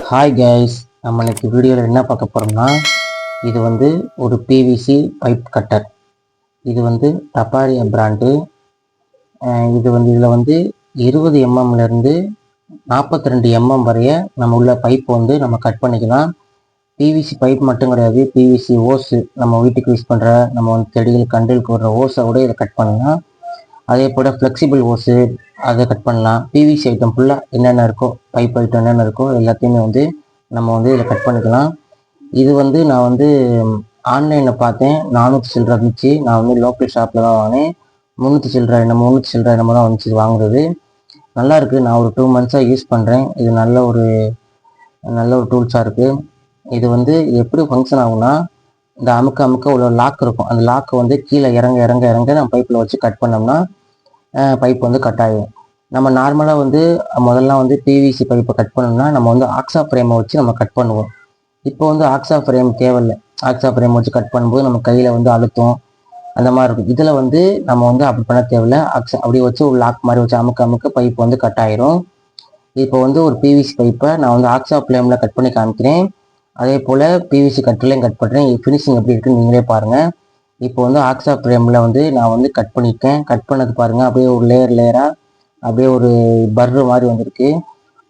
Hi guys, நம்ம இன்னைக்கு வீடியோவில் என்ன பார்க்க போகிறோம்னா, இது வந்து ஒரு பிவிசி பைப் கட்டர். இது வந்து டபாரியா பிராண்டு. இது வந்து இதில் வந்து 20 mmலேருந்து 42 mm வரைய நம்ம உள்ள பைப் வந்து நம்ம கட் பண்ணிக்கலாம். பிவிசி பைப் மட்டும் கிடையாது, பிவிசி ஓஸு நம்ம வீட்டுக்கு யூஸ் பண்ணுற, நம்ம வந்து செடிகள் கண்டில் போடுற ஓஸை கூட இதை கட் பண்ணலாம். அதே போல் ஃப்ளெக்சிபிள் ஓஸு அதை கட் பண்ணலாம். பிவிசி ஐட்டம் ஃபுல்லாக என்னென்ன இருக்கோ, பைப் ஐட்டம் என்னென்ன இருக்கோ எல்லாத்தையுமே வந்து நம்ம வந்து இதில் கட் பண்ணிக்கலாம். இது வந்து நான் வந்து ஆன்லைனில் பார்த்தேன், 400 சில்லரை இருந்துச்சு. நான் வந்து லோக்கல் ஷாப்பில் தான் வாங்கினேன். 300 சில்லரை என்னமோ தான் வந்துச்சு வாங்குறது. நல்லா இருக்குது. நான் ஒரு 2 months-ஆக யூஸ் பண்ணுறேன். இது நல்ல ஒரு டூல்ஸாக இருக்குது. இது வந்து எப்படி ஃபங்க்ஷன் ஆகும்னா, இந்த அமுக்க உள்ள லாக் இருக்கும். அந்த லாக்கை வந்து கீழே இறங்க நம்ம பைப்பில் வச்சு கட் பண்ணோம்னா பைப் வந்து கட் ஆகும். நம்ம நார்மலாக வந்து முதல்லாம் வந்து பிவிசி பைப்பை கட் பண்ணோம்னா நம்ம வந்து ஆக்ஸா ஃப்ரேமை வச்சு நம்ம கட் பண்ணுவோம். இப்போ வந்து ஆக்ஸா ஃப்ரேம் தேவையில்லை. ஆக்ஸா ஃப்ரேம் வச்சு கட் பண்ணும்போது நம்ம கையில் வந்து அழுத்தம் அந்த மாதிரி இருக்கும். இதில் வந்து நம்ம வந்து அப்படி பண்ண தேவையில்லை. அப்படியே வச்சு ஒரு லாக் மாதிரி வச்சு அமுக்க பைப் வந்து கட் ஆயிரும். இப்போ வந்து ஒரு பிவிசி பைப்பை நான் வந்து ஆக்ஸா ஃப்ளேமில் கட் பண்ணி காமிக்கிறேன். அதே போல் பிவிசி கட்டர்லையும் கட் பண்ணுறேன். ஃபினிஷிங் எப்படி இருக்குன்னு நீங்களே பாருங்கள். இப்போ வந்து ஆக்ஸா ஃப்ரேமில் வந்து நான் வந்து கட் பண்ணியிருக்கேன். கட் பண்ணது பாருங்கள், அப்படியே ஒரு லேயராக அப்படியே ஒரு பர்ரு மாதிரி வந்திருக்கு.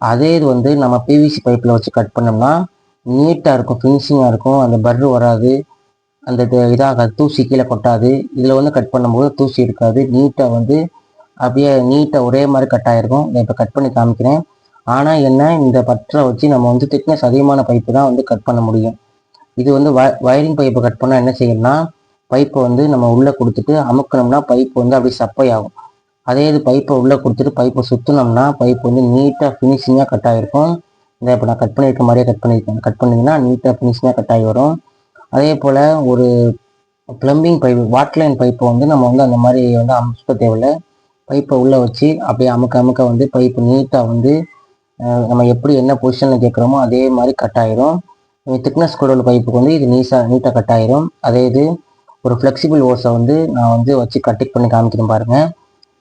அதே இது வந்து நம்ம பிவிசி பைப்பில் வச்சு கட் பண்ணோம்னா நீட்டாக இருக்கும், ஃபினிஷிங்காக இருக்கும். அந்த பர்ரு வராது, அந்த இதாகாது, தூசி கீழே கொட்டாது. இதில் வந்து கட் பண்ணும்போது தூசி இருக்காது, நீட்டாக வந்து அப்படியே நீட்டாக ஒரே மாதிரி கட் ஆகிருக்கும். நான் இப்போ கட் பண்ணி காமிக்கிறேன். ஆனால் என்ன, இந்த பட்டரை வச்சு நம்ம வந்து திக்னஸ் அதிகமான பைப்பு தான் வந்து கட் பண்ண முடியும். இது வந்து வயரிங் பைப்பை கட் பண்ணால் என்ன செய்யணும்னா, பைப்பை வந்து நம்ம உள்ளே கொடுத்துட்டு அமுக்கணும்னா பைப்பு வந்து அப்படியே சப்பை ஆகும். அதே இது பைப்பை உள்ளே கொடுத்துட்டு பைப்பை சுற்றினோம்னா பைப் வந்து நீட்டாக ஃபினிஷிங்காக கட் ஆகிருக்கும். இந்த இப்போ நான் கட் பண்ணியிருக்க மாதிரியே கட் பண்ணிங்கன்னா நீட்டாக ஃபினிஷிங்காக கட் ஆகி வரும். அதே போல் ஒரு ப்ளம்பிங் பைப்பு, வாட்டர் லைன் பைப்பை வந்து நம்ம வந்து அந்த மாதிரி வந்து அமுக்க தேவையில்லை. பைப்பை உள்ளே வச்சு அப்படியே அமுக்க வந்து பைப்பு நீட்டாக வந்து நம்ம எப்படி என்ன பொசிஷனில் கேட்குறோமோ அதே மாதிரி கட் ஆகிரும். திக்னஸ் கூட உள்ள பைப்புக்கு வந்து இது நீட்டாக கட் ஆகிரும். அதே இது ஒரு ஃப்ளெக்சிபிள் ஓஸை வந்து நான் வந்து வச்சு கட்டிங் பண்ணி காமிக்கிறேன் பாருங்கள்.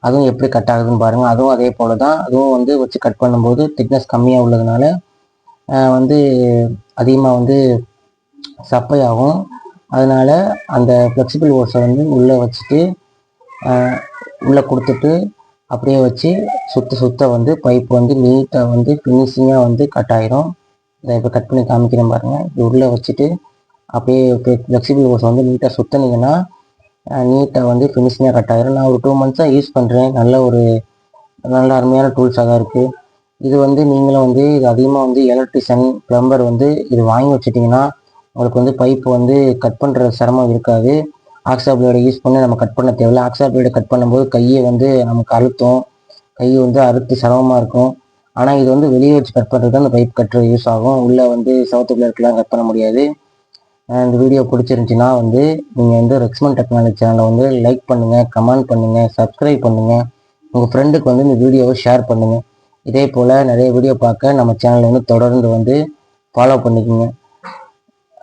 அதுவும் எப்படி கட் ஆகுதுன்னு பாருங்கள். அதுவும் அதே போல் தான். அதுவும் வந்து வச்சு கட் பண்ணும்போது திக்னஸ் கம்மியாக உள்ளதுனால வந்து அதிகமாக வந்து சப்பையாகும். அதனால் அந்த ஃப்ளெக்சிபிள் ஓஸை வந்து உள்ளே வச்சுட்டு உள்ளே கொடுத்துட்டு அப்படியே வச்சு சுத்த வந்து பைப் வந்து நீட்டாக வந்து ஃபினிஷிங்காக வந்து கட் ஆகிரும். இதை இப்போ கட் பண்ணி காமிக்கிறேன் பாருங்கள். இது உள்ளே வச்சுட்டு அப்படியே ஃப்ளெக்சிபிள் ஓஸை வந்து நீட்டாக சுற்றினீங்கன்னா நீட்டாக வந்து ஃபினிஷிங்காக கட் ஆகிரும். நான் ஒரு 2 months-ஆக யூஸ் பண்ணுறேன். நல்ல அருமையான டூல்ஸாக தான் இருக்குது. இது வந்து நீங்களும் வந்து இது அதிகமாக வந்து எலக்ட்ரிஷியன், ப்ளம்பர் வந்து இது வாங்கி வச்சுட்டிங்கன்னா உங்களுக்கு வந்து பைப்பு வந்து கட் பண்ணுற சிரமம் இருக்காது. ஆக்ஸா பிளேடை யூஸ் பண்ணி நம்ம கட் பண்ண தேவையில்லை. ஆக்ஸா பிளேடை கட் பண்ணும்போது கையை வந்து நமக்கு அழுத்தம், கை வந்து அறுத்து சிரமமாக இருக்கும். ஆனால் இது வந்து வெளியே வச்சு கட் பண்ணுறது தான் அந்த பைப் கட்டர் யூஸ் ஆகும். உள்ளே வந்து சவுத்து பிளேட்லாம் கட் பண்ண முடியாது. இந்த வீடியோ பிடிச்சிருந்துச்சின்னா வந்து நீங்கள் வந்து ரெக்ஸ்மன் டெக்னாலஜி சேனலை வந்து லைக் பண்ணுங்கள், கமெண்ட் பண்ணுங்கள், சப்ஸ்கிரைப் பண்ணுங்கள். உங்கள் ஃப்ரெண்டுக்கு வந்து இந்த வீடியோவை ஷேர் பண்ணுங்கள். இதே போல் நிறைய வீடியோ பார்க்க நம்ம சேனலை வந்து தொடர்ந்து வந்து ஃபாலோ பண்ணிக்கோங்க.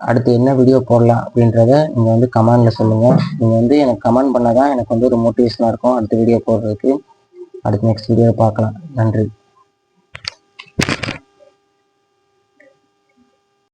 அடுத்து என்ன வீடியோ போடலாம் அப்படின்றத நீங்கள் வந்து கமெண்டில் சொல்லுங்கள். நீங்கள் வந்து எனக்கு கமெண்ட் பண்ணால் தான் எனக்கு வந்து ஒரு மோட்டிவேஷனாக இருக்கும் அடுத்த வீடியோ போடுறதுக்கு. அடுத்து நெக்ஸ்ட் வீடியோ பார்க்கலாம். நன்றி.